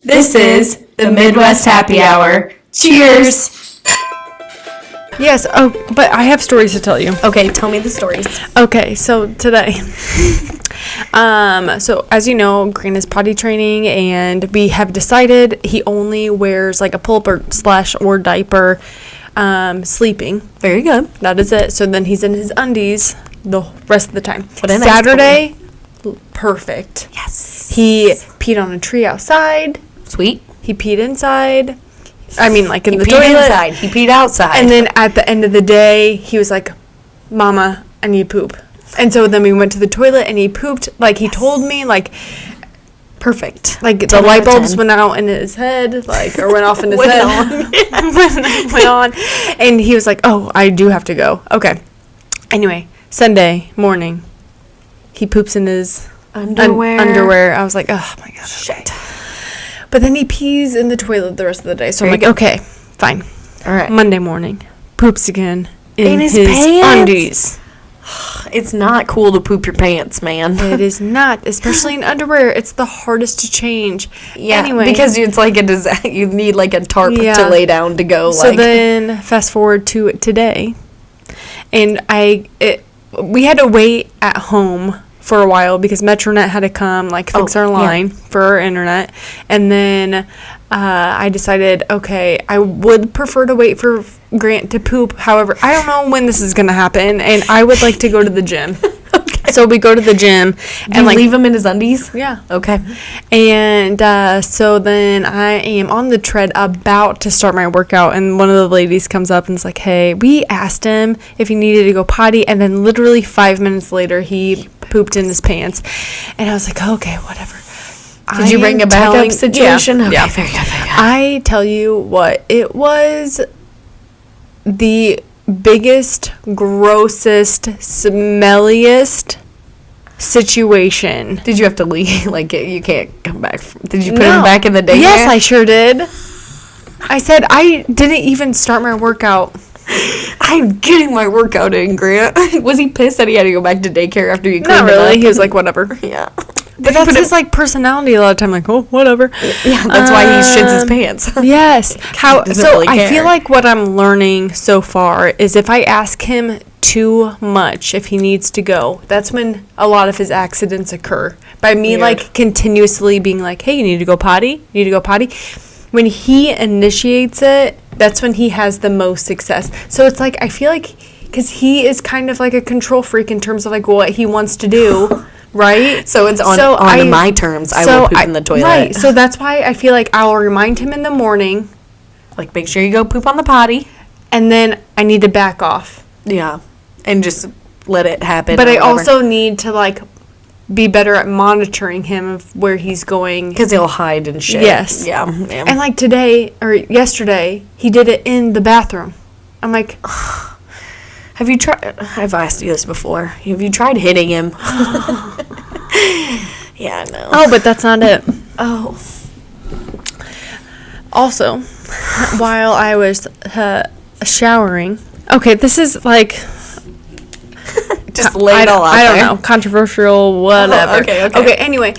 This is the Midwest Happy Hour. Cheers! Yes, but I have stories to tell you. Okay, tell me the stories. Okay, so today, so as you know, Grant is potty training, and we have decided he only wears like a pull-up or diaper, sleeping. Very good. That is it. So then he's in his undies the rest of the time. What a nice Saturday, perfect. Yes. He peed on a tree outside. Sweet. He peed inside. I mean, like in the He toilet. peed inside. He peed outside. And then at the end of the day, he was like, Mama, I need poop. And so then we went to the toilet and he pooped. Like, he told me, like, perfect. like the light bulbs went out in his head, like, or went off in his head. went on. And he was like, oh, I do have to go. Okay. Anyway, Sunday morning, he poops in his underwear. I was like, oh my God. Shit. But then he pees in the toilet the rest of the day. So I'm like, okay, fine. All right. Monday morning, poops again in his pants? undies. It's not cool to poop your pants, man. It is not, especially in underwear. It's the hardest to change. Yeah, anyway, because it's like you need like a tarp Yeah. to lay down to go. So like. then fast forward to today, and we had to wait at home for a while because Metronet had to come fix our line for our internet, and then I decided, okay, I would prefer to wait for Grant to poop. However, I don't know when this is gonna happen, and I would like to go to the gym. Okay. So we go to the gym and leave him in his undies. Yeah. Okay. And so then I am on the tread about to start my workout, and one of the ladies comes up and is like, hey, we asked him if he needed to go potty, and then literally 5 minutes later he pooped in his pants. And I was like, okay, whatever. Did you bring a backup situation? Yeah. Okay, Yeah. very good. I tell you what, it was the biggest, grossest, smelliest situation. Did you have to leave? Like, you can't come back. Did you put him back in the day? Yes, I sure did. I said I didn't even start my workout. I'm getting my workout in, Grant. Was he pissed that he had to go back to daycare after you cleaned Not it really. up? He was like, whatever. Yeah. But that's his personality a lot of time. Like, oh, whatever. Yeah, that's why he shits his pants. Yes. Doesn't really I care. feel like what I'm learning so far is if I ask him too much if he needs to go, that's when a lot of his accidents occur. By me, Weird. continuously being like, hey, you need to go potty? You need to go potty? When he initiates it, that's when he has the most success. So it's like, I feel like, because he is kind of like a control freak in terms of like what he wants to do, right? So it's on my terms. I will poop in the toilet. Right. So that's why I feel like I'll remind him in the morning. Like, make sure you go poop on the potty. And then I need to back off. Yeah. And just let it happen. But I also need to be better at monitoring him of where he's going. Because he'll hide and shit. Yes. Yeah. And today, or yesterday, he did it in the bathroom. I'm like... Have you tried... I've asked you this before. Have you tried hitting him? Yeah, no. Oh, but that's not it. Oh. Also, while I was showering... Okay, this is just lay it all out I there. don't know. Controversial, whatever. Oh, okay. Okay, anyway,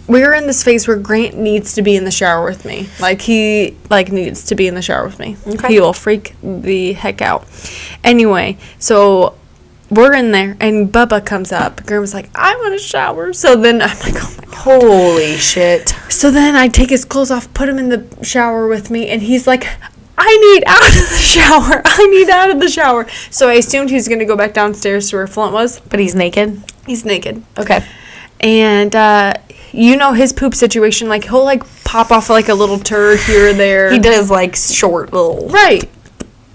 we're in this phase where Grant needs to be in the shower with me. He needs to be in the shower with me. Okay. He will freak the heck out. Anyway, so we're in there and Bubba comes up. Grant was like, I want to shower. So then I'm like, oh my God. Holy shit. So then I take his clothes off, put him in the shower with me, and he's like, I need out of the shower. I need out of the shower. So I assumed he was going to go back downstairs to where Flint was. But he's naked? He's naked. Okay. And his poop situation, he'll pop off a little turd here or there. He does short little... Right.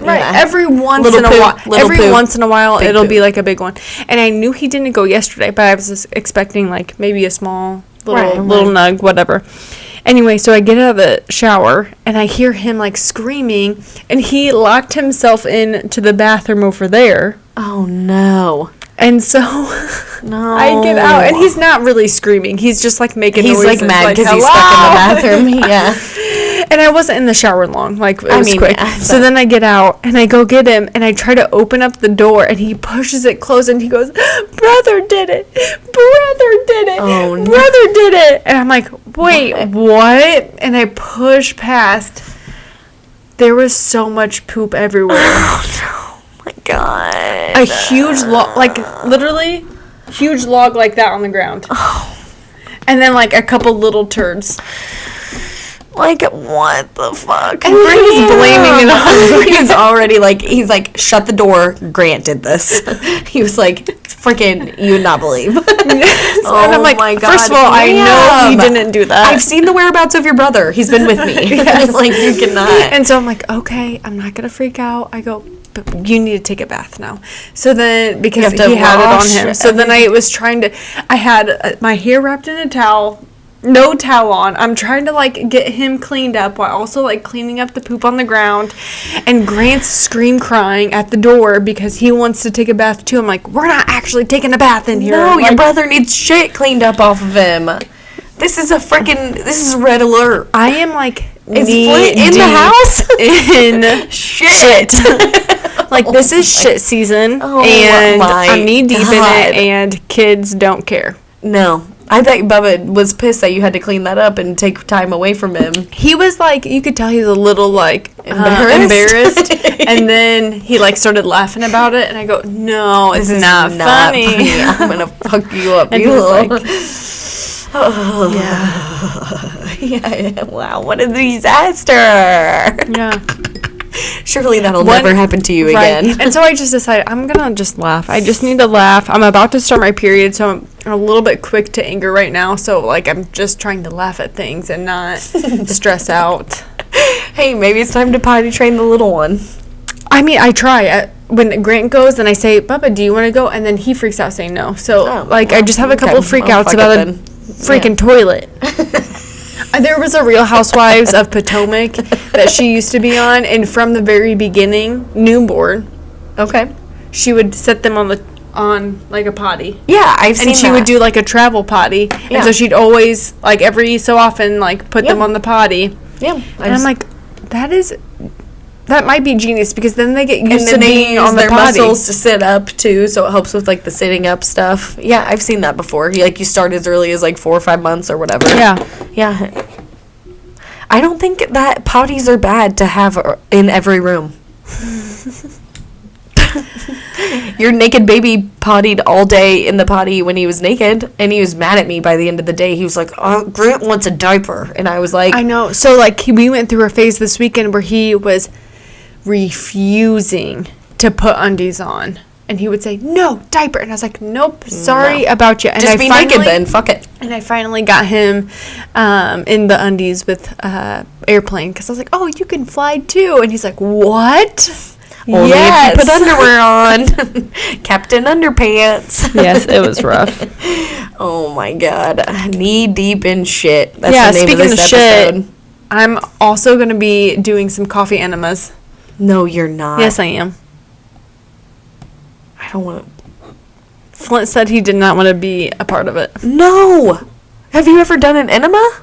Yeah. Every once Little in a poop, while, little poop, once in a while, big it'll poop. be a big one. And I knew he didn't go yesterday, but I was just expecting maybe a small little nug, whatever. Anyway, so I get out of the shower and I hear him screaming, and he locked himself into the bathroom over there. Oh no. And so No. I get out, and he's not really screaming. He's just making noises. He's mad because he's stuck in the bathroom. Yeah. And I wasn't in the shower long. Like, it was quick. Yeah, so then I get out, and I go get him, and I try to open up the door, and he pushes it closed, and he goes, "Brother did it! Brother did it! Oh, no. Brother did it!" And I'm like, "Wait, what?" And I push past. There was so much poop everywhere. Oh my god. A huge log, like, literally, huge log like that on the ground. And then, like, a couple little turds. Like, what the fuck? And Grant's blaming it on me. He's already like, he's like, shut the door. Grant did this. He was like, freaking, you would not believe. And I'm like, my God, first of all, I know he Liam. didn't do that. I've seen the whereabouts of your brother. He's been with me. Yes. Like, you cannot. And so I'm like, okay, I'm not going to freak out. I go, but you need to take a bath now. So then, because You have to he had it on wash him. So then I was trying to, I had my hair wrapped in a towel, no towel on. I'm trying to, like, get him cleaned up while also, like, cleaning up the poop on the ground. And Grant's scream crying at the door because he wants to take a bath too. I'm like, we're not actually taking a bath in here. No, Like, your brother needs shit cleaned up off of him. This is red alert. I am, like, Is Flint in the house? in Shit. like, this is shit season, Oh and my I'm knee deep in God. it, and kids don't care. No. I bet Bubba was pissed that you had to clean that up and take time away from him. He was like, you could tell he was a little, like, Embarrassed? embarrassed. And then he, like, started laughing about it, and I go, no, it's This is not funny. I'm gonna fuck you up, And you he's little. like, Yeah. Wow, what a disaster. yeah. Surely that'll One- never happen to you Right. again. And so I just decided I'm gonna just laugh. I just need to laugh. I'm about to start my period, so I'm a little bit quick to anger right now. So, like, I'm just trying to laugh at things and not stress out. Hey, maybe it's time to potty train the little one. I mean, I try. When Grant goes, and I say, "Bubba, do you want to go?" And then he freaks out saying no. So, Oh, like, I well, just have a couple okay. freak Well, outs fuck about it a then. freaking toilet. There was a Real Housewives of Potomac that she used to be on, and from the very beginning, newborn, Okay. she would set them on like a potty. Yeah, I've seen And she would do like a travel potty. Yeah. And so she'd always, like, every so often, like, put them Yeah. on the potty. Yeah. And I'm like, that might be genius, because then they get and used to then they being use on the their potty. muscles to sit up too, so it helps with like the sitting up stuff. Yeah, I've seen that before. You start as early as like 4 or 5 months or whatever. Yeah. Yeah. I don't think that potties are bad to have in every room. Your naked baby pottied all day in the potty when he was naked, and he was mad at me by the end of the day. He was like, "Oh, Grant wants a diaper," and I was like, I know. So, like, we went through a phase this weekend where he was refusing to put undies on. And he would say, "No, diaper." And I was like, "Nope, sorry No. about you." And "Just I be finally, naked then. Fuck it." And I finally got him in the undies with airplane, because I was like, "Oh, you can fly too." And he's like, "What?" Only Yes. if you put underwear on. Captain Underpants. Yes, it was rough. Oh my god. Knee deep in shit. That's Yeah, the name speaking of this of shit, episode. I'm also going to be doing some coffee enemas. No, you're not. Yes, I am. I don't want Flint said he did not want to be a part of it. No! Have you ever done an enema?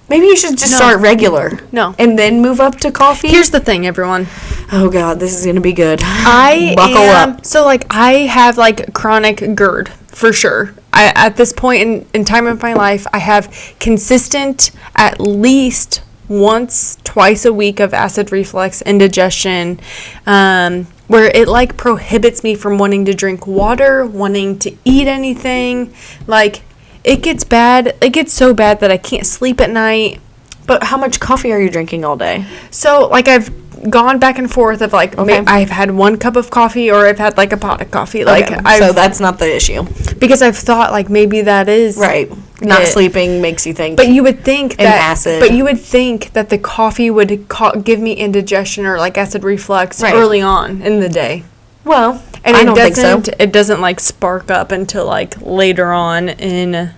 Maybe you should just No. start regular. No. And then move up to coffee? Here's the thing, everyone. Oh god, this is gonna be good. I Buckle am, up. So, like, I have, like, chronic GERD, for sure. At this point in time of my life, I have consistent, at least once, twice a week of acid reflux, indigestion, where it, like, prohibits me from wanting to drink water, wanting to eat anything. Like, it gets bad. It gets so bad that I can't sleep at night. But how much coffee are you drinking all day? So, like, I've gone back and forth of, like, Okay. I've had 1 cup of coffee, or I've had, like, a pot of coffee. Like, Okay, so that's not the issue. because I've thought, like, maybe that is Right. Not it. sleeping makes you think. But you would think And that acid. But you would think that the coffee would give me indigestion or, like, acid reflux Right. early on in the day. well, And I it don't think so. doesn't it doesn't, like, spark up until, like, later on in,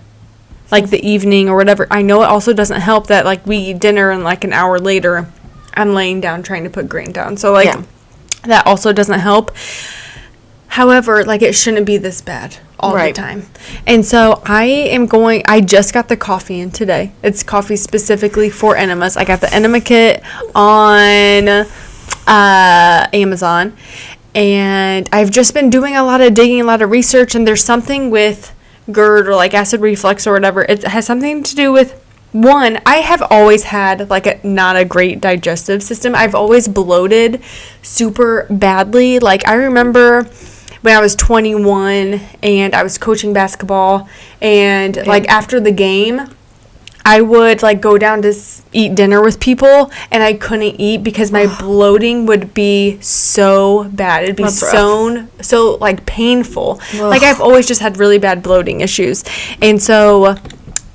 like, the evening or whatever. I know it also doesn't help that, like, we eat dinner and, like, an hour later I'm laying down trying to put Grant down. So, like, Yeah. that also doesn't help. However, like, it shouldn't be this bad all Right. the time. And so I just got the coffee in today. It's coffee specifically for enemas. I got the enema kit on Amazon. And I've just been doing a lot of digging, a lot of research, and there's something with GERD or like acid reflux or whatever. It has something to do with, one, I have always had like not a great digestive system. I've always bloated super badly. Like, I remember when I was 21 and I was coaching basketball, and like after the game, I would like go down to eat dinner with people, and I couldn't eat because my bloating would be so bad. It'd be That's rough. so like painful. Ugh. Like, I've always just had really bad bloating issues. And so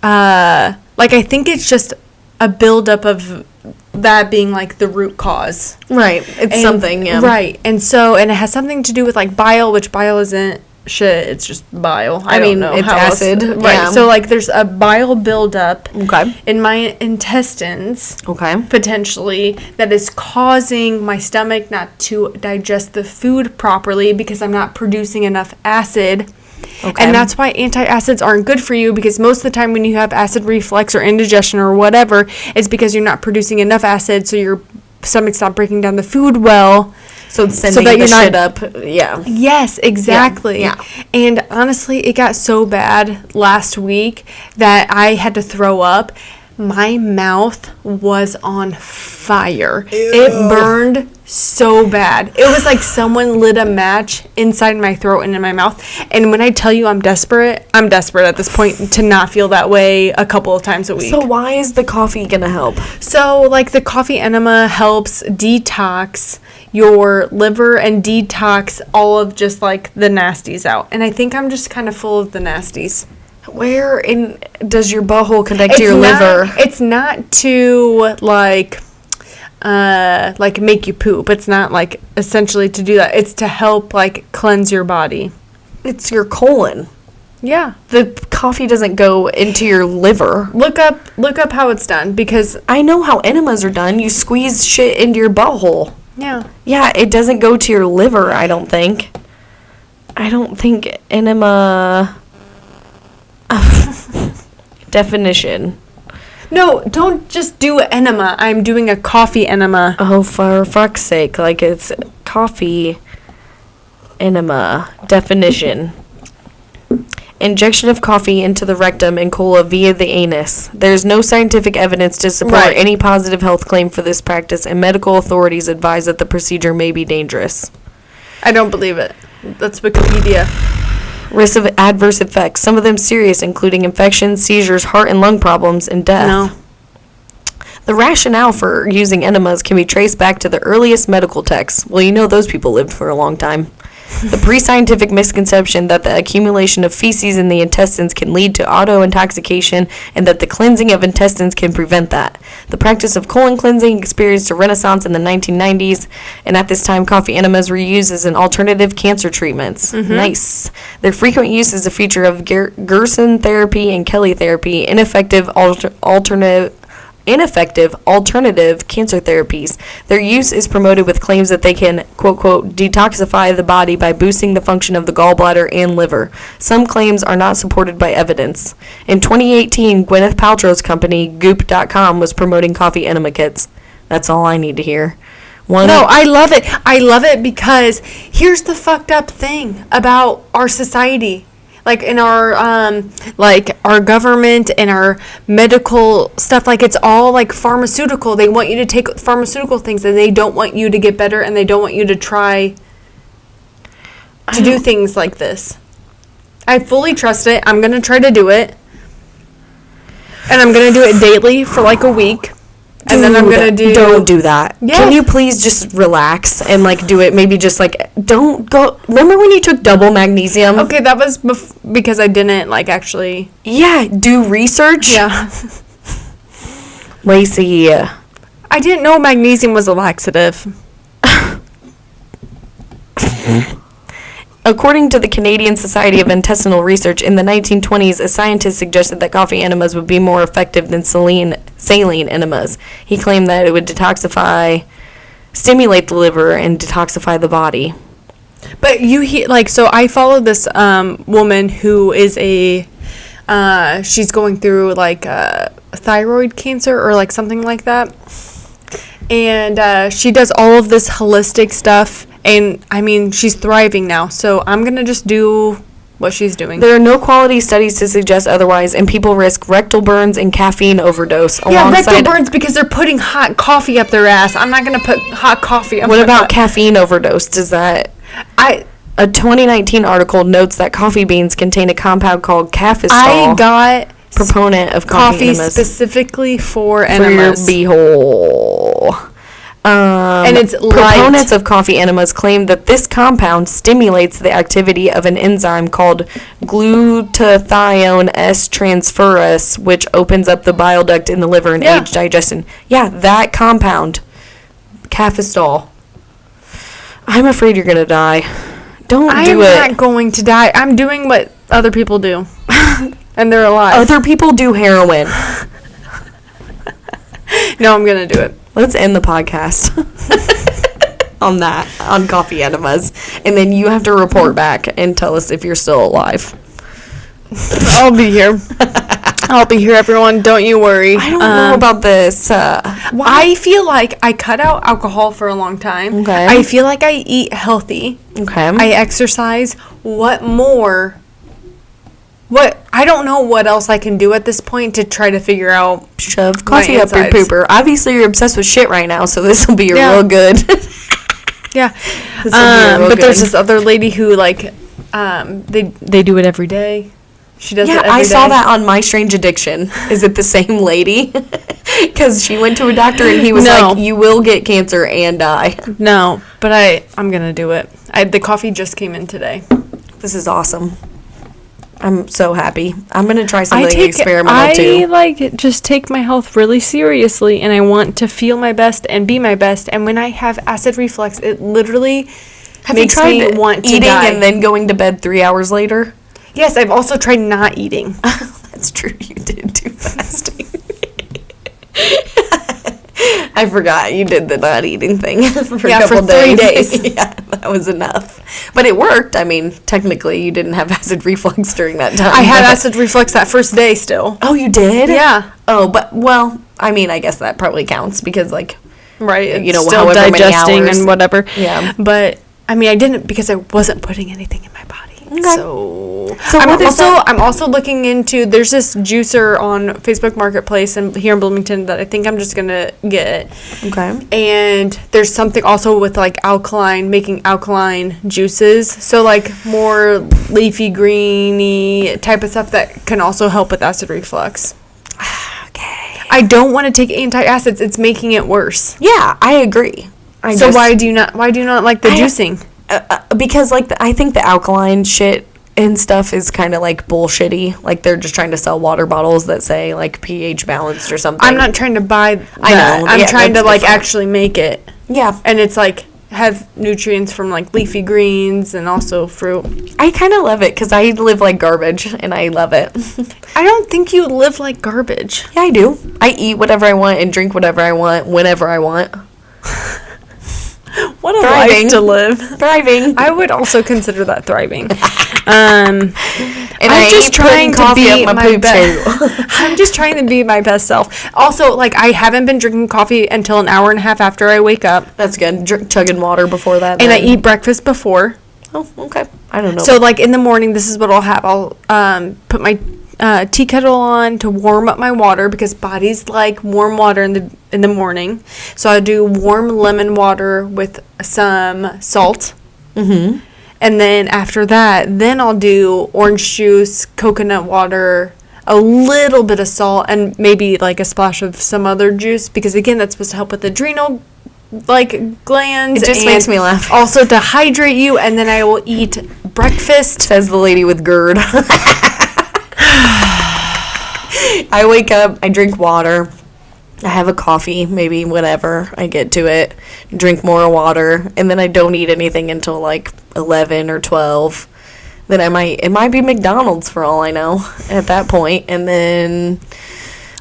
like, I think it's just a buildup of that being like the root cause. Right. It's something, yeah. Right. And so, and it has something to do with like bile, which bile isn't shit, it's just bile. I mean, don't know it's how else- acid, Right. yeah. So like there's a bile buildup Okay. in my intestines Okay. potentially that is causing my stomach not to digest the food properly because I'm not producing enough acid. Okay. And that's why antacids aren't good for you, because most of the time when you have acid reflux or indigestion or whatever, it's because you're not producing enough acid, so your stomach's not breaking down the food well. So it's sending that the you're not- shit up. Yeah. Yes, exactly. Yeah. And honestly, it got so bad last week that I had to throw up. My mouth was on fire. It burned so bad. It was like someone lit a match inside my throat and in my mouth. And when I tell you I'm desperate at this point to not feel that way a couple of times a week. So why is the coffee gonna help? So, like, the coffee enema helps detox your liver and detox all of just, like, the nasties out. And I think I'm just kind of full of the nasties. Where in does your butthole connect to your liver? It's not to, like, make you poop. It's not, like, essentially to do that. It's to help, like, cleanse your body. It's your colon. Yeah. The coffee doesn't go into your liver. Look up how it's done, because, I know how enemas are done. You squeeze shit into your butthole. yeah. Yeah, it doesn't go to your liver, I don't think. I don't think enema... Definition. No, don't just do enema. I'm doing a coffee enema. Oh, for fuck's sake. Like, it's coffee enema. Definition. Injection of coffee into the rectum and colon via the anus. There's no scientific evidence to support Right. any positive health claim for this practice, and medical authorities advise that the procedure may be dangerous. I don't believe it. That's Wikipedia. Risk of adverse effects, some of them serious, including infections, seizures, heart and lung problems, and death. No. The rationale for using enemas can be traced back to the earliest medical texts. Well, you know those people lived for a long time. The pre-scientific misconception that the accumulation of feces in the intestines can lead to auto-intoxication, and that the cleansing of intestines can prevent that. The practice of colon cleansing experienced a renaissance in the 1990s, and at this time coffee enemas were used as an alternative cancer treatments. Nice. Their frequent use is a feature of Gerson therapy and Kelly therapy, ineffective alternative cancer therapies. Their use is promoted with claims that they can, quote, quote, detoxify the body by boosting the function of the gallbladder and liver. Some claims are not supported by evidence. In 2018, Gwyneth Paltrow's company, Goop.com, was promoting coffee enema kits. That's all I need to hear. No, I love it. I love it because here's the fucked up thing about our society. Like, in our, our government and our medical stuff, like, it's all, like, pharmaceutical. They want you to take pharmaceutical things, and they don't want you to get better, and they don't want you to try to do things like this. I fully trust it. I'm going to try to do it. And I'm going to do it daily for, like, a week. And then I'm going to Don't do that. Yes. Can you please just relax and, like, do it? Maybe just, like, don't go... Remember when you took double magnesium? Okay, that was because I didn't, like, actually... Yeah, do research. Yeah. Lacey. I didn't know magnesium was a laxative. According to the Canadian Society of Intestinal Research, in the 1920s, a scientist suggested that coffee enemas would be more effective than saline enemas. He claimed that it would stimulate the liver, and detoxify the body. But so I follow this woman who is she's going through like thyroid cancer or like something like that. And she does all of this holistic stuff. And I mean, she's thriving now. So I'm going to just do what she's doing. There are no quality studies to suggest otherwise, and people risk rectal burns and caffeine overdose. Yeah, rectal burns because they're putting hot coffee up their ass. I'm not going to put hot coffee up What my about butt. caffeine overdose? Does that... A 2019 article notes that coffee beans contain a compound called cafestol. I got proponent of coffee enemas specifically for for your enemas. beehole. And it's proponents light. of coffee enemas claim that this compound stimulates the activity of an enzyme called glutathione S transferase, which opens up the bile duct in the liver and aids digestion. Yeah, that compound, cafestol. I'm afraid you're gonna die. Don't do it. I'm not going to die. I'm doing what other people do. And they're alive. Other people do heroin. No, I'm going to do it. Let's end the podcast on coffee enemas. And then you have to report back and tell us if you're still alive. I'll be here. I'll be here, everyone. Don't you worry. I don't know about this. I feel like I cut out alcohol for a long time. Okay. I feel like I eat healthy. Okay. I exercise. What more? I don't know what else I can do at this point to try to figure out. Shove coffee up your insides. pooper. Obviously, you're obsessed with shit right now, so this will be Yeah. real good. Yeah. This will be real But there's good. this other lady who they do it every day. She does it Yeah, every I saw day. that on My Strange Addiction. Is it the same lady? Because she went to a doctor and he was No. like, you will get cancer and die. No, but I'm gonna do it. The coffee just came in today. This is awesome. I'm so happy. I'm going to try something experimental I too. just take my health really seriously, and I want to feel my best and be my best. And when I have acid reflux, it literally Have you makes tried me want to eating die. and then going to bed 3 hours later? Yes, I've also tried not eating. That's true. You did do fasting. I forgot you did the not eating thing for a couple for 3 days. days. Yeah, that was enough. But it worked. I mean, technically, you didn't have acid reflux during that time. I had but- acid reflux that first day still. Oh, you did? Yeah. Oh, but well, I mean, I guess that probably counts because like, Right. It's you know, still however many digesting hours. and whatever. Yeah. But I mean, I didn't because I wasn't putting anything in my body. Okay. So what is that? I'm also looking into. There's this juicer on Facebook Marketplace and here in Bloomington that I think I'm just gonna get. okay. And there's something also with like making alkaline juices. So like more leafy greeny type of stuff that can also help with acid reflux. Okay. I don't want to take antacids. It's making it worse. Yeah, I agree. So why do you not like the juicing? Because like I think the alkaline shit and stuff is kind of like bullshitty. Like they're just trying to sell water bottles that say like pH balanced or something. I'm not trying to buy that. I know, I'm yeah, trying to that's like different. actually make it. Yeah, And it's like have nutrients from like leafy greens and also fruit. I kind of love it because I live like garbage and I love it. I don't think you live like garbage. Yeah, I do. I eat whatever I want and drink whatever I want whenever I want. What a Thriving. life to live. Thriving. I would also consider that thriving. And I'm just trying to be my poop best. too. I'm just trying to be my best self. Also, like I haven't been drinking coffee until an hour and a half after I wake up, That's good. Chugging water before that. and I then. eat breakfast before. Oh, okay. I don't know. So like in the morning, this is what I'll have. I'll put my tea kettle on to warm up my water because bodies like warm water in the morning. So I do warm lemon water with some salt. Mm-hmm. And then after that, then I'll do orange juice, coconut water, a little bit of salt, and maybe like a splash of some other juice because again, that's supposed to help with adrenal glands. It just and makes me laugh. Also to hydrate you, and then I will eat breakfast. Says the lady with GERD. I wake up, I drink water, I have a coffee, maybe whatever, I get to it, drink more water, and then I don't eat anything until like 11 or 12. Then it might be McDonald's for all I know at that point, and then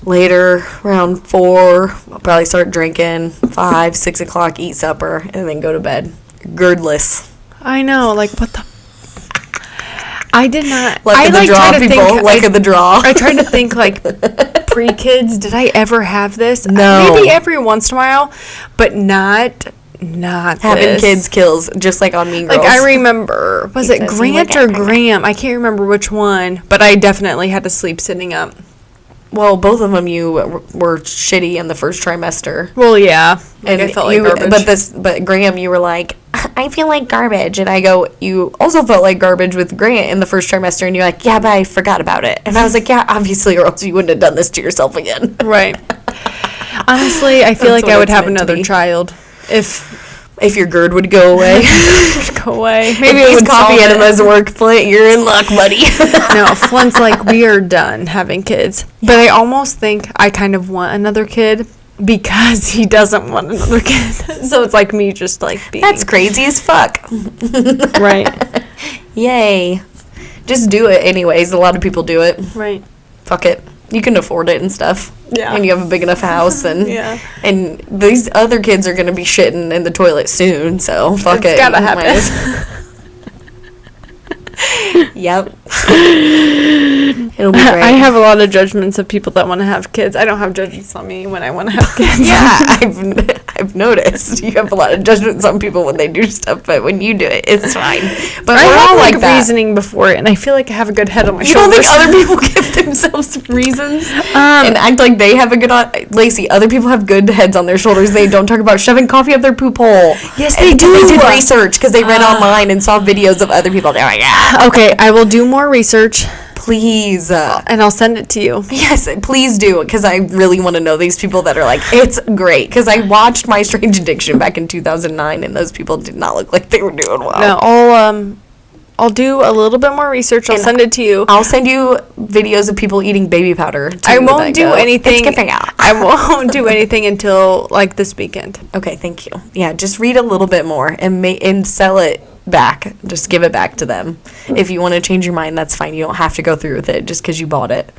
later around 4, I'll probably start drinking, 5, 6 o'clock, eat supper, and then go to bed. GERDless. I know, like, what the... I did not... Luck of the draw, people. Luck of the draw. I tried to think, like, pre-kids, did I ever have this? No. Maybe every once in a while, but not Having this. kids kills, just like on Mean Girls. Like, I remember, was it That seemed Grant like or Graham? I can't remember which one, but I definitely had to sleep sitting up. Well, both of them you were shitty in the first trimester. Well, yeah. Like, And I felt like you, garbage. but Graham, you were like, I feel like garbage, and I go, you also felt like garbage with Grant in the first trimester, and you're like, yeah, but I forgot about it, and I was like, yeah, obviously, or else you wouldn't have done this to yourself again. Right. Honestly, I feel That's like what I would it's have meant to another be. child if your GERD would go away. go away. Maybe it these would coffee solve it. enemas work, Flint. You're in luck, buddy. No, Flint's like, we are done having kids. But I almost think I kind of want another kid because he doesn't want another kid. So it's like me just like being... That's crazy as fuck. Right. Yay. Just do it anyways. A lot of people do it. Right. Fuck it. You can afford it and stuff. Yeah. And you have a big enough house and Yeah. and these other kids are gonna be shitting in the toilet soon, so fuck It's it. gotta You might happen. as- Yep. It'll be great. I have a lot of judgments of people that want to have kids. I don't have judgments on me when I want to have kids. Yeah, I've noticed you have a lot of judgments on people when they do stuff, but when you do it, it's fine. But I we're have all like like that. reasoning before it, and I feel like I have a good head on my You don't shoulders. think other people give themselves reasons and act like they have a good Lacey, other people have good heads on their shoulders. They don't talk about shoving coffee up their poop hole. Yes, And they because do. They did research because they read online and saw videos of other people. They're like, yeah, Okay, I will do more research, please. and I'll send it to you. Yes, please do, because I really want to know these people that are like, it's great. Because I watched My Strange Addiction back in 2009, and those people did not look like they were doing well. No, I'll do a little bit more research. I'll send it to you. I'll send you videos of people eating baby powder. too, I won't that do go, anything. It's skipping out. I won't do anything until like this weekend. Okay, thank you. Yeah, just read a little bit more and sell it back. Just give it back to them. If you want to change your mind, that's fine. You don't have to go through with it just because you bought it.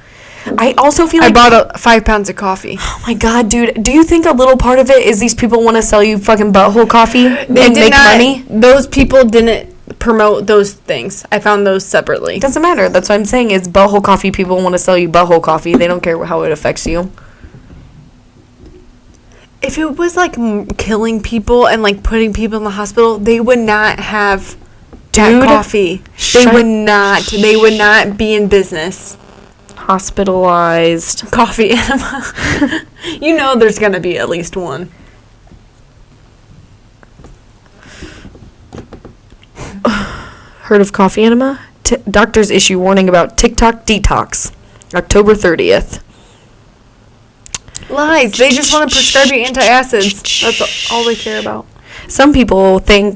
I also feel I like bought 5 pounds of coffee. oh my god, dude, do you think a little part of it is these people want to sell you fucking butthole coffee and make money? Those people didn't promote those things. I found those separately. Doesn't matter. That's what I'm saying is butthole coffee people want to sell you butthole coffee. They don't care how it affects you. If it was like killing people and like putting people in the hospital, they would not have that Dude, coffee. shut- They would not be in business. Hospitalized. Coffee enema. You know there's going to be at least one. Heard of coffee enema? Doctors issue warning about TikTok detox. October 30th. Lies. They just want to prescribe you antacids. That's all they care about. Some people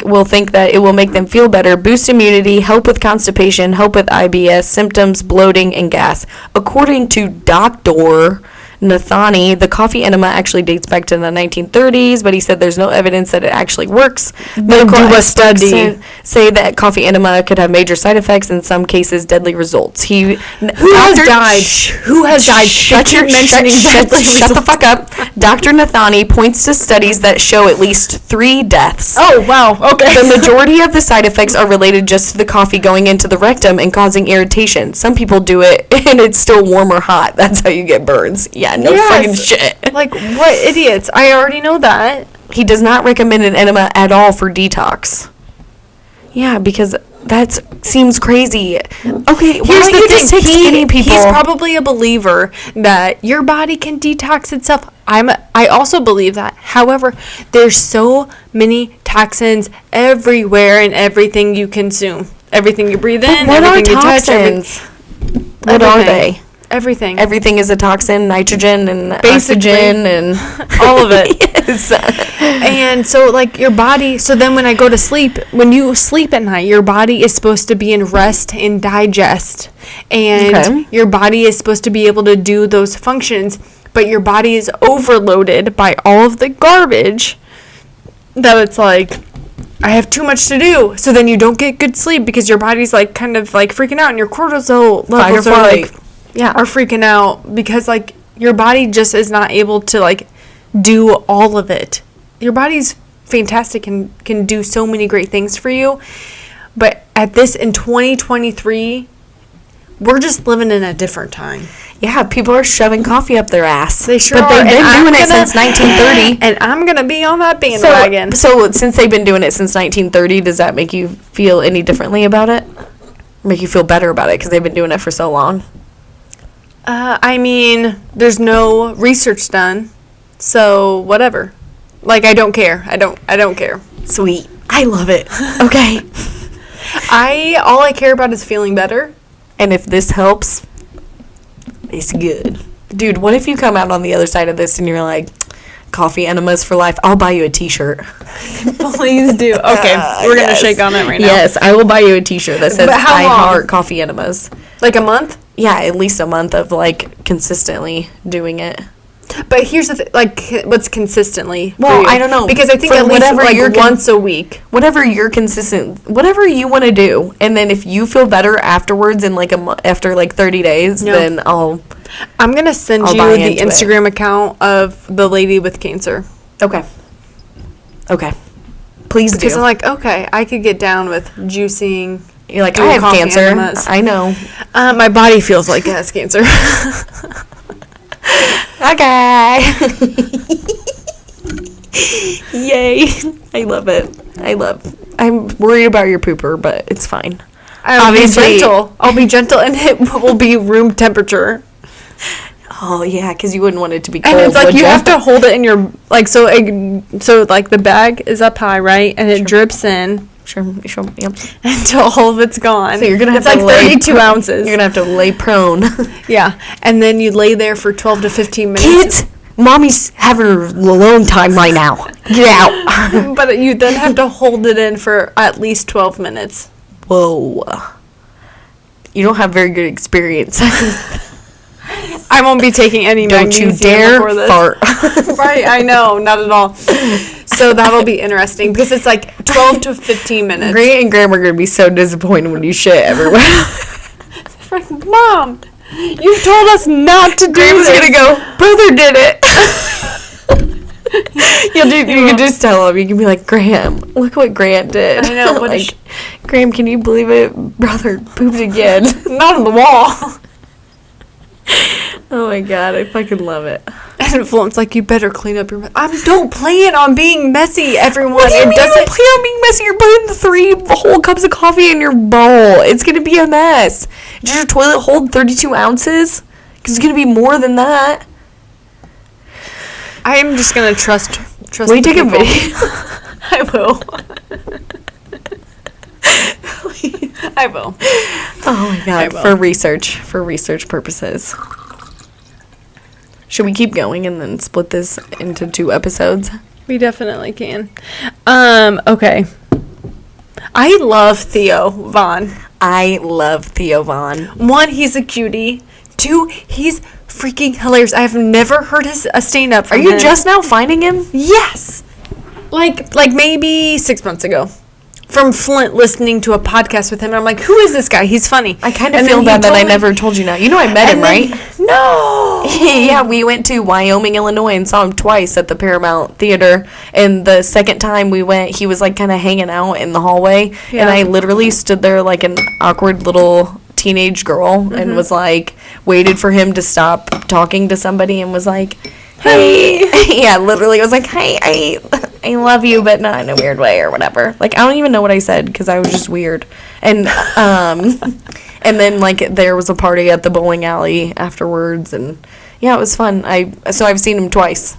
will think that it will make them feel better, boost immunity, help with constipation, help with IBS symptoms, bloating, and gas. According to Dr. Nathani, the coffee enema actually dates back to the 1930s, but he said there's no evidence that it actually works. Medical do a experts study. say that coffee enema could have major side effects, in some cases deadly results. Who has died? Who has died? Shut the fuck up. Dr. Nathani points to studies that show at least 3 deaths. Oh, wow. Okay. The majority of the side effects are related just to the coffee going into the rectum and causing irritation. Some people do it and it's still warm or hot. That's how you get burns. Yeah, no fucking shit. Like, what idiots? I already know that. He does not recommend an enema at all for detox. Yeah, because that seems crazy. Okay, why don't you just take skinny people? He's probably a believer that your body can detox itself. I also believe that. However, there's so many toxins everywhere in everything you consume. Everything you breathe in, What are everything you touch, toxins? What are they? Everything. Everything is a toxin, nitrogen and Basically. oxygen and All of it. yes. And so, like, your body, so then when I go to sleep, when you sleep at night, your body is supposed to be in rest and digest. And Okay. your body is supposed to be able to do those functions, but your body is overloaded by all of the garbage that it's like, I have too much to do. So then you don't get good sleep because your body's, like, kind of, like, freaking out, and your cortisol levels are, like, are freaking out because, like, your body just is not able to, like, do all of it. Your body's fantastic and can do so many great things for you. But in 2023, we're just living in a different time. Yeah, people are shoving coffee up their ass. They sure but are. they've been doing it since 1930. And I'm going to be on that bandwagon. So since they've been doing it since 1930, does that make you feel any differently about it? Make you feel better about it because they've been doing it for so long? I mean, there's no research done, so whatever. Like, I don't care. I don't care. Sweet. I love it. Okay. All I care about is feeling better. And if this helps, it's good. Dude, what if you come out on the other side of this and you're like, coffee enemas for life? I'll buy you a t-shirt. Please do. Okay, we're going to shake on it right now. Yes, I will buy you a t-shirt that says, But how I long? heart coffee enemas. Like a month? Yeah, at least a month of, like, consistently doing it. But here's the thing, like, what's consistently for Well, you? I don't know. Because I think For at least, whatever like, you're once a week. Whatever you're consistent, whatever you want to do. And then if you feel better afterwards in, like, after, like, 30 days, No. then I'm going to send I'll you buy the into it. Instagram account of the lady with cancer. Okay. Please do. Because I'm like, okay, I could get down with juicing. You're like, I doing have coffee cancer. enemas. I know. My body feels like it has cancer. Okay. Yay. I love it. I'm worried about your pooper, but it's fine. I'll be Obviously- gentle. I'll be gentle, and it will be room temperature. Oh, yeah, because you wouldn't want it to be cold, And it's like would you ya? have to hold it in your so like the bag is up high, right, and it drips in Sure, yep. until all of it's gone. So you're going to have it's to like lay 32 ounces. You're going to have to lay prone. Yeah, and then you lay there for 12 to 15 minutes. Kids, mommy's having her alone time right now. Get out. But you then have to hold it in for at least 12 minutes. Whoa. You don't have very good experience. I won't be taking any Don't you magnesium dare before this. fart. Right, I know, not at all. So that'll be interesting because it's like 12 to 15 minutes. Grant and Graham are going to be so disappointed when you shit everywhere. Like, Mom, you told us not to do Graham's this. going to go, brother did it. You can just tell him. You can be like, Graham, look what Grant did. I know, what like, Graham, can you believe it? Brother pooped again. Not on the wall. Oh my god, I fucking love it. And Flint's like, you better clean up your mess. Don't plan on being messy, everyone. What do you It mean you doesn't. don't plan on being messy? You're putting 3 whole cups of coffee in your bowl. It's going to be a mess. Does your toilet hold 32 ounces? Because it's going to be more than that. I am just gonna trust. Will you the take a people. video? I will. I will. Oh my I god, will. for research purposes. Should we keep going and then split this into 2 episodes? We definitely can. Okay. I love Theo Vaughn. I love Theo Vaughn. 1, he's a cutie. 2, he's freaking hilarious. I have never heard a stand-up Are from you him. just now finding him? Yes. Like maybe 6 months ago. From Flint listening to a podcast with him. And I'm like, who is this guy? He's funny. I kind of And feel then he bad that I told me- never told you now. You know I met him, And then- right? No. Yeah, we went to Wyoming, Illinois, and saw him twice at the Paramount Theater. And the second time we went, he was like kind of hanging out in the hallway, and Yeah. I literally stood there like an awkward little teenage girl and was like waited for him to stop talking to somebody and was like, "Hey," yeah, literally, I was like, "Hey, I love you, but not in a weird way or whatever." Like I don't even know what I said because I was just weird, and and then like there was a party at the bowling alley afterwards, and yeah, it was fun. So I've seen him twice.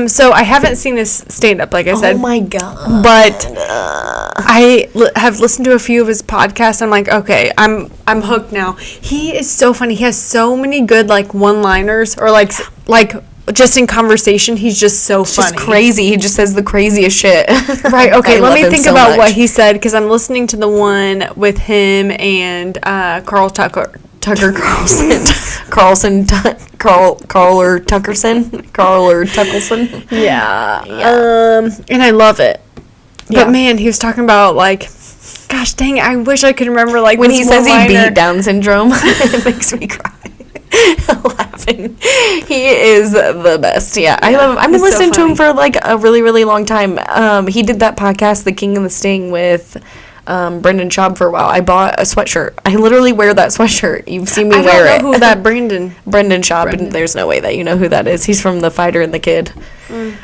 So I haven't seen his stand-up, like I said. Oh my god! But I have listened to a few of his podcasts. I'm like, okay, I'm hooked now. He is so funny. He has so many good like one-liners or like just in conversation. He's just so funny. Just crazy. He just says the craziest shit. Right. Okay. I Let love me him think so about much. what he said because I'm listening to the one with him and Carl Tucker. Tucker Carlson, Carl or Tuckerson, Carl or Tuckelson. Yeah. And I love it. Yeah. But man, he was talking about like, gosh dang it, I wish I could remember like When this he says he one-liner. beat Down syndrome, it makes me cry. laughing. He is the best. Yeah, I love him. I've been he's so listening to him funny. for like a really, really long time. He did that podcast, The King and the Sting, with Brendan Schaub for a while. I bought a sweatshirt. I literally wear that sweatshirt. You've seen me wear I it. don't know who that Brendan. Brendan Schaub, and there's no way that you know who that is. He's from The Fighter and the Kid.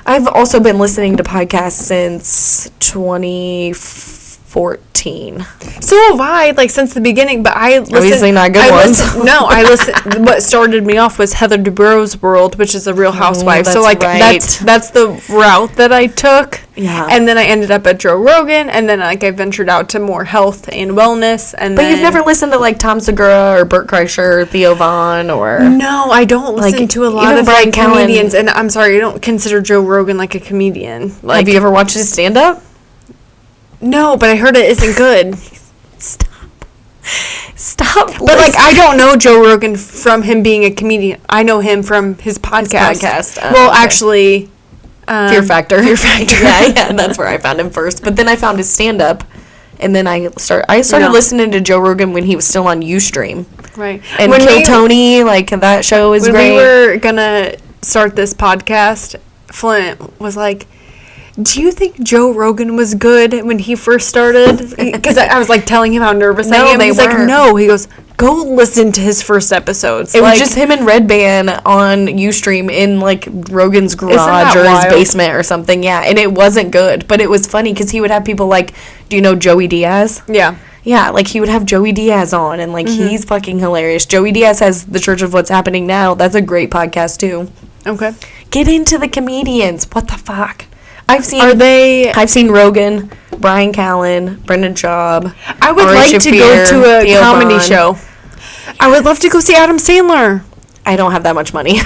I've also been listening to podcasts since 2014. So have I, like, since the beginning, but I listened. Obviously not good ones. I listened. What started me off was Heather Dubrow's World, which is a Real Housewife. So, that's like, right. that's the route that I took. Yeah. And then I ended up at Joe Rogan, and then, like, I ventured out to more health and wellness. But you've never listened to like Tom Segura or Burt Kreischer or Theo Vaughn or No, I don't listen Like, to a lot even of Brian like, Callen. comedians, and I'm sorry, I don't consider Joe Rogan like a comedian. Like, have you ever watched his stand up? no, but I heard it isn't good. Stop. But like, I don't know Joe Rogan from him being a comedian. I know him from his podcast. Well, okay. actually, Fear Factor. Fear Factor. yeah, that's where I found him first. But then I found his stand up, and then I started No. listening to Joe Rogan when he was still on UStream. Right. And Kill Tony, like that show is when great. we were gonna start this podcast, Flint was like, "Do you think Joe Rogan was good when he first started?" Because I was like telling him how nervous I No, am. they He's like, weren't. "No." He goes, "Go listen to his first episodes." It like, was just him and Red Band on Ustream in like Rogan's that garage or his wild? basement or something. Yeah, and it wasn't good, but it was funny because he would have people like, do you know Joey Diaz? yeah. Yeah, like he would have Joey Diaz on, and like he's fucking hilarious. Joey Diaz has The Church of What's Happening Now. That's a great podcast too. Okay. Get into the comedians. What the fuck? I've seen Rogan, Brian Callen, Brendan Schaub. I would Ari like to go Shaffir, to a Theo comedy Von. show. I would love to go see Adam Sandler. I don't have that much money.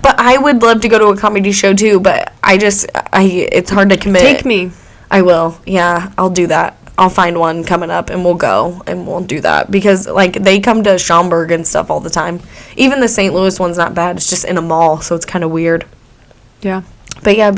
But I would love to go to a comedy show too, but it's hard to commit. Take me. I will. Yeah, I'll do that. I'll find one coming up and we'll go and we'll do that because like they come to Schaumburg and stuff all the time. Even the St. Louis one's not bad. It's just in a mall, so it's kind of weird. Yeah. But yeah,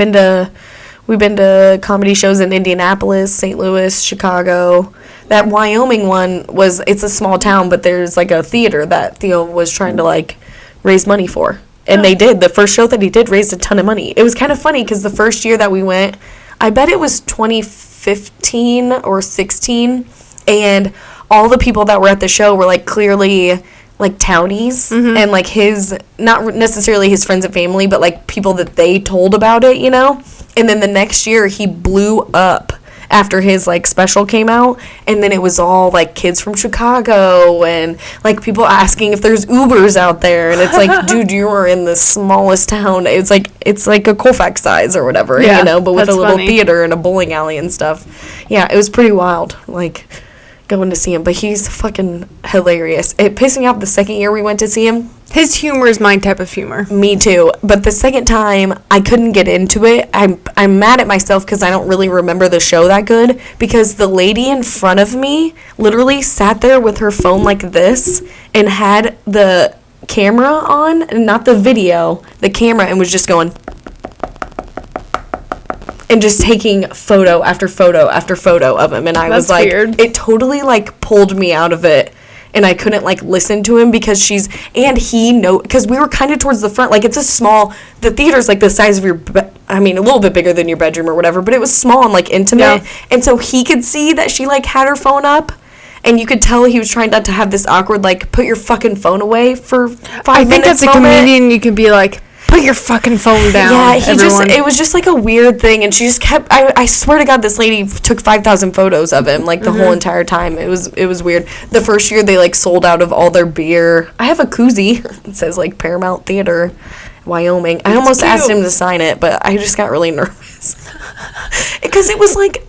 we've been to comedy shows in Indianapolis, St. Louis, Chicago. That Wyoming one it's a small town, but there's like a theater that Theo was trying to like raise money for. And they did. The first show that he did raised a ton of money. It was kind of funny because the first year that we went, I bet it was 2015 or 16, and all the people that were at the show were like clearly like townies and like his, not necessarily his friends and family, but like people that they told about it, you know? And then the next year he blew up after his like special came out, and then it was all like kids from Chicago and like people asking if there's Ubers out there, and it's like, dude, you are in the smallest town. It's like a Colfax size or whatever, Yeah, you know, but with a that's little funny. theater and a bowling alley and stuff. Yeah, it was pretty wild, like going to see him, but he's fucking hilarious. It pissed me off the second year we went to see him. His humor is my type of humor. Me too. But the second time, I couldn't get into it. I'm mad at myself because I don't really remember the show that good. Because the lady in front of me literally sat there with her phone like this and had the camera on, and not the video, the camera, and was just going and just taking photo after photo after photo of him. And I was That's like, weird. it totally like pulled me out of it. And I couldn't like listen to him because because we were kind of towards the front. Like it's the theater's like the size of your, a little bit bigger than your bedroom or whatever, but it was small and like intimate. Yeah. And so he could see that she like had her phone up. And you could tell he was trying not to have this awkward, like, put your fucking phone away for 5 minutes I think as a moment. comedian, you can be like, put your fucking phone down. Yeah, everyone. it was just like a weird thing, and she just kept, I swear to God, this lady took 5,000 photos of him, like, the whole entire time. It was weird. The first year, they, like, sold out of all their beer. I have a koozie. It says, like, Paramount Theater, Wyoming. I almost asked him to sign it, but I just got really nervous. Because it was, like,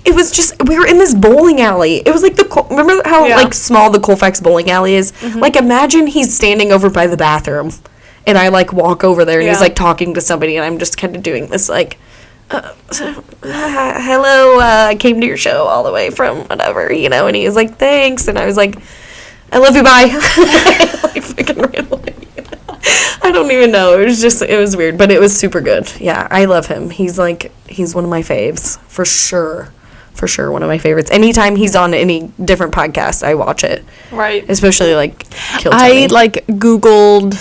it was just, we were in this bowling alley. It was like remember how, like, small the Colfax bowling alley is? Like, imagine he's standing over by the bathroom. And I, like, walk over there, and he's, like, talking to somebody, and I'm just kind of doing this, like, hello, I came to your show all the way from whatever, you know, and he was like, thanks, and I was like, I love you, bye. Like, fucking ran away. I don't even know, it was weird, but it was super good. Yeah, I love him. He's one of my faves, for sure. for sure one of my favorites. Anytime he's on any different podcast, I watch it. Right. Especially like Kill I Tony. like Googled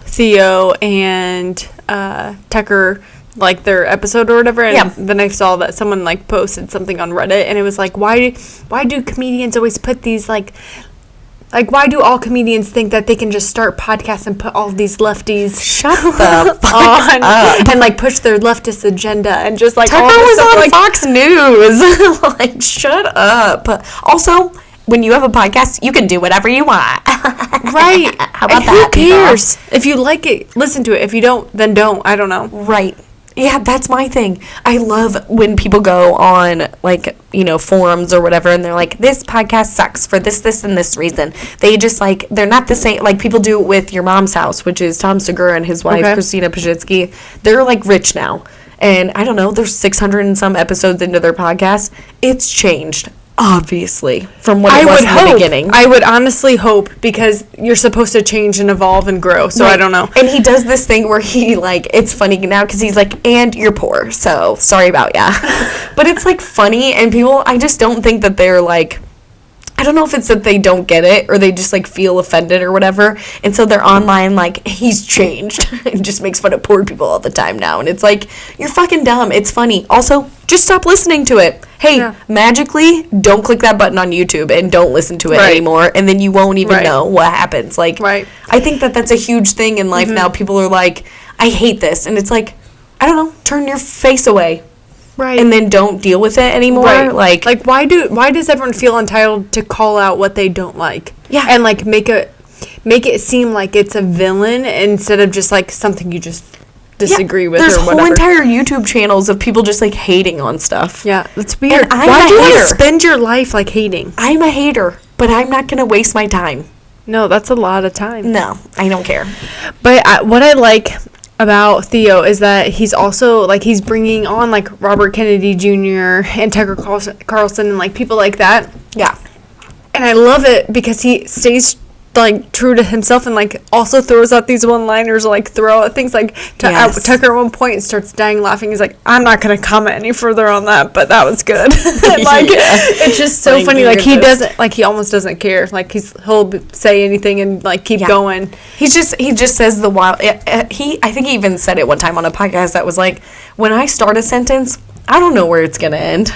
Theo and Tucker, like their episode or whatever, and then I saw that someone like posted something on Reddit, and it was like, why do comedians always put these like why do all comedians think that they can just start podcasts and put all these lefties Shut the fuck on up. and like push their leftist agenda and just like Tucker all this was stuff, on like, Fox News. Like, shut up. Also, when you have a podcast, you can do whatever you want. right. How about and that? Who cares? If you like it, listen to it. If you don't, then don't. I don't know. Right. Yeah, that's my thing. I love when people go on, like, you know, forums or whatever, and they're like, this podcast sucks for this, and this reason. They just, like, they're not the same. Like, people do it with Your Mom's House, which is Tom Segura and his wife, Christina Pajitsky. They're, like, rich now. And I don't know, there's 600 and some episodes into their podcast. It's changed, obviously, from what it was in the beginning. I would honestly hope, because you're supposed to change and evolve and grow, so I don't know. And he does this thing where he, like, it's funny now because he's like, and you're poor, so sorry about ya. But it's, like, funny, and people, I just don't think that they're, like, I don't know if it's that they don't get it or they just, like, feel offended or whatever. And so they're online, like, he's changed. It just makes fun of poor people all the time now. And it's like, you're fucking dumb. It's funny. Also, just stop listening to it. Hey, magically, don't click that button on YouTube and don't listen to it anymore. And then you won't even know what happens. Like, I think that that's a huge thing in life now. People are like, I hate this. And it's like, I don't know, turn your face away. Right. And then don't deal with it anymore. Right. Like why does everyone feel entitled to call out what they don't like? Yeah. And like make it seem like it's a villain instead of just like something you just disagree with There's or whatever. whole entire YouTube channels of people just like hating on stuff. Yeah, that's weird. And I'm why a do you want to hater. spend your life like hating? I'm a hater, but I'm not going to waste my time. No, that's a lot of time. No, I don't care. But what I like about Theo is that he's also like he's bringing on like Robert Kennedy Jr. and Tucker Carlson and like people like that. Yeah. And I love it because he stays like true to himself and like also throws out these one-liners, like throw out things like Tucker at one point starts dying laughing. He's like, I'm not gonna comment any further on that, but that was good. Like it's just so funny. Like he doesn't, like he almost doesn't care. Like he'll say anything and like keep going. He just says the wild. I think he even said it one time on a podcast that was like, when I start a sentence, I don't know where it's gonna end.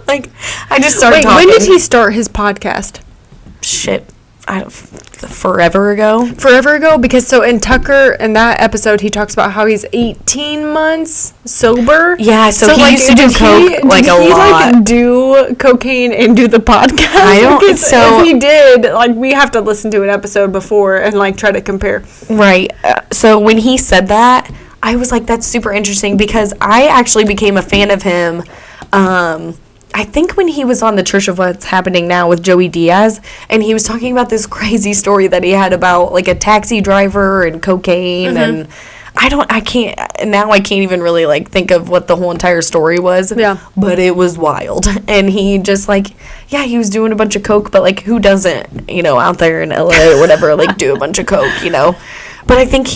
Like I just started talking. When did he start his podcast? Shit. Forever ago, because so in Tucker in that episode he talks about how he's 18 months sober. Yeah, so he used to do coke like a lot. Like do cocaine and do the podcast? I don't. So if he did, like we have to listen to an episode before and like try to compare. Right. So when he said that, I was like, that's super interesting because I actually became a fan of him. I think when he was on the Church of What's Happening Now with Joey Diaz, and he was talking about this crazy story that he had about like a taxi driver and cocaine, and I can't even really like think of what the whole entire story was. Yeah. But it was wild. And he just like, he was doing a bunch of coke, but like who doesn't, out there in LA or whatever, like do a bunch of coke, But I think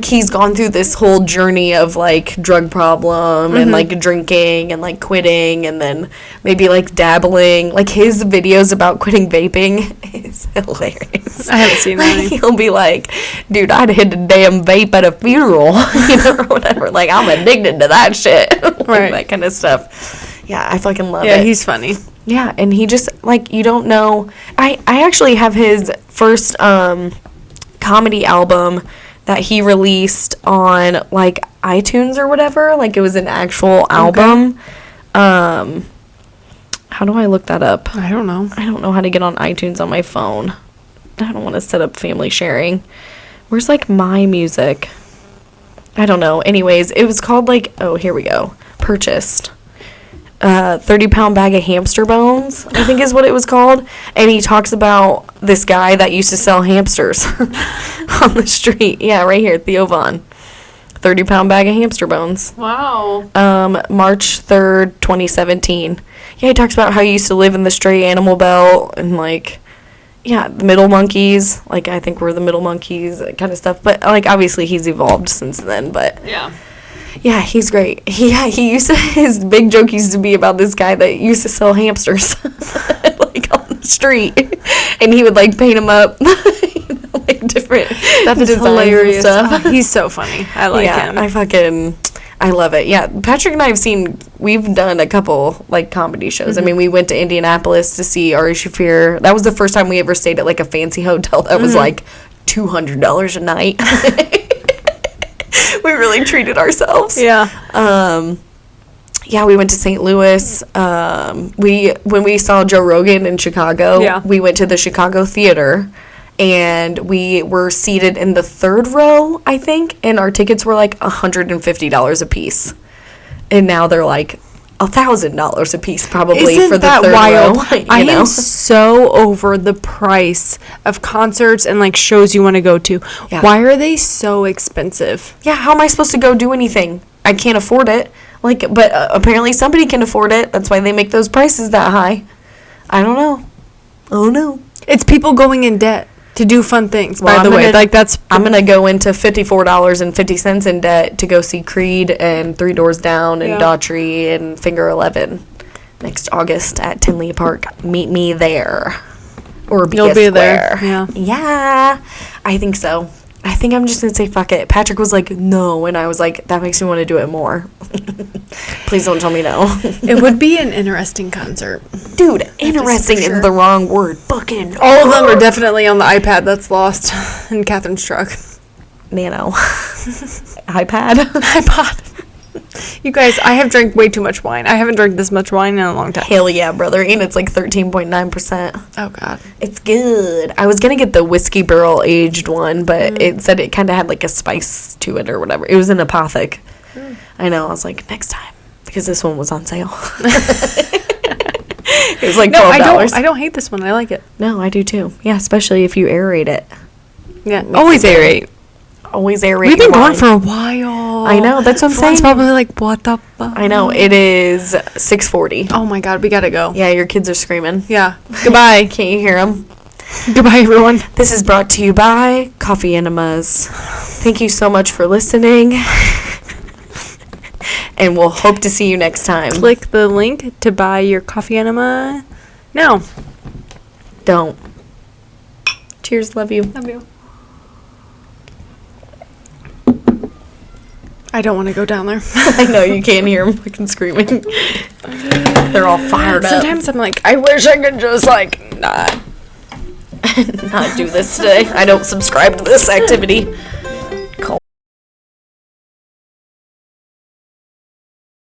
he's gone through this whole journey of like drug problem and like drinking and like quitting and then maybe like dabbling. Like his videos about quitting vaping is hilarious. I haven't seen that. He'll be like, dude, I'd hit a damn vape at a funeral, or whatever. Like I'm addicted to that shit. Like, right. That kind of stuff. Yeah, I fucking love it. Yeah, he's funny. Yeah, and he just like, you don't know. I actually have his first comedy album that he released on like iTunes or whatever. Like it was an actual album. How do I look that up? I don't know. I don't know how to get on iTunes on my phone. I don't want to set up family sharing. Where's like my music? I don't know. Anyways, it was called like, oh, here we go. Purchased. 30-pound bag of hamster bones, I think is what it was called. And he talks about this guy that used to sell hamsters on the street. Yeah, right here, Theo Von. 30-pound bag of hamster bones. Wow. March 3rd, 2017. Yeah, he talks about how he used to live in the stray animal belt and like, the middle monkeys. Like, I think we're the middle monkeys, that kind of stuff. But like, obviously he's evolved since then, but. Yeah. Yeah, he's great. He used to, his big joke used to be about this guy that used to sell hamsters, like on the street, and he would like paint them up, like different. That is designs and hilarious. stuff. Oh, he's so funny. I like him. I love it. Yeah, Patrick and I we've done a couple like comedy shows. I mean, we went to Indianapolis to see Ari Shaffir. That was the first time we ever stayed at like a fancy hotel that was like $200 a night. We really treated ourselves. Yeah. Yeah, we went to St. Louis. When we saw Joe Rogan in Chicago, we went to the Chicago Theater, and we were seated in the third row, I think, and our tickets were like $150 a piece, and now they're like $1,000 a piece probably. Isn't for the that third wild? row. I am so over the price of concerts and like shows you want to go to. Yeah. Why are they so expensive? Yeah, how am I supposed to go do anything? I can't afford it. Like, but apparently somebody can afford it. That's why they make those prices that high. I don't know. Oh no. It's people going in debt to do fun things. Well, by the way, like that's I'm gonna go into $54.50 in debt to go see Creed and Three Doors Down and Daughtry and Finger 11 next August at Tinley Park. Meet me there, or be You'll be there. Yeah, yeah, I think so. I think I'm just gonna say fuck it. Patrick was like no, and I was like that makes me want to do it more. Please don't tell me no. It would be an interesting concert. Dude, interesting is the wrong word. Fucking all of them are definitely on the iPad that's lost in Catherine's truck. Nano. iPod. You guys, I have drank way too much wine. I haven't drank this much wine in a long time. Hell yeah, brother. And it's like 13.9%. Oh, God. It's good. I was going to get the whiskey barrel aged one, but it said it kind of had like a spice to it or whatever. It was an Apothic. I know. I was like, next time. Because this one was on sale. It was like $12. No, I don't hate this one. I like it. No, I do too. Yeah, especially if you aerate it. Yeah, always aerate. Always aerate. We've been your going wine. for a while. I know. That's what I'm saying. It's probably like, what the fuck? I know. It is 6:40. Oh, my God. We got to go. Yeah, your kids are screaming. Yeah. Goodbye. Can't you hear them? Goodbye, everyone. This is brought to you by Coffee Enemas. Thank you so much for listening. And we'll hope to see you next time. Click the link to buy your coffee enema now. Don't. Cheers. Love you. Love you. I don't want to go down there. I know. You can't hear them fucking screaming. They're all fired up. Sometimes I'm like, I wish I could just like not do this today. I don't subscribe to this activity.